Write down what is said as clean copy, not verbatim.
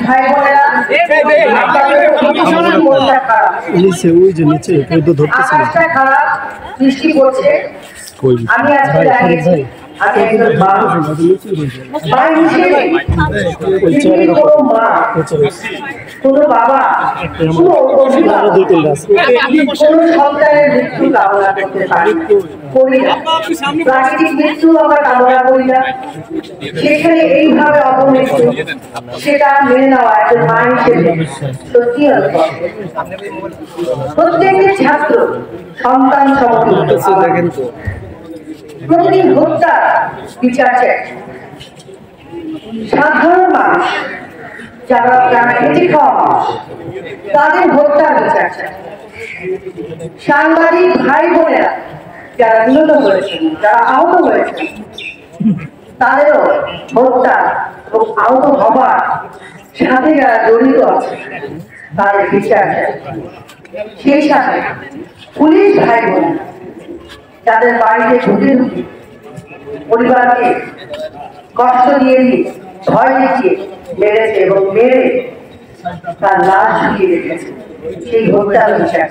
ভাই বোনেরা আকাশটা খারাপ, বৃষ্টি পড়ছে। আমি আজকে জানিয়েছি আমি একজন মা হিসেবে কোনো মা, কোনো বাবা, কোনো অভিভাবক কোনো সন্তানের মৃত্যু কামনা করতে পারি না। প্রাকৃতিক মৃত্যু আমরা কামনা করি না, সেখানে এইভাবে অপমৃত্যু সেটা মেনে নেওয়া একজন মা হিসেবে সত্যি প্রত্যেকটি ছাত্র সন্তান প্রতিদিন হত্যা বিচার চাই। সাধারণ মানুষ যারা খেটে খাওয়া মানুষ তাদের হত্যার বিচার চাই। সাংবাদিক ভাই বোনেরা যারা নিহত হয়েছেন, যারা আহত হয়েছেন, তাদেরও হত্যা এবং আহত হবার সাথে যারা জড়িত আছে তাদের বিচার চাই। সেই সাথে পুলিশ ভাই বোনেরা যাদের বাড়িতে ঢুকে ঢুকে পরিবারকে কষ্ট দিয়ে ভয় দেখিয়ে মেরেছে এবং মেরে তার লাশ ঢুকিয়ে রেখেছে, সেই হত্যার বিচার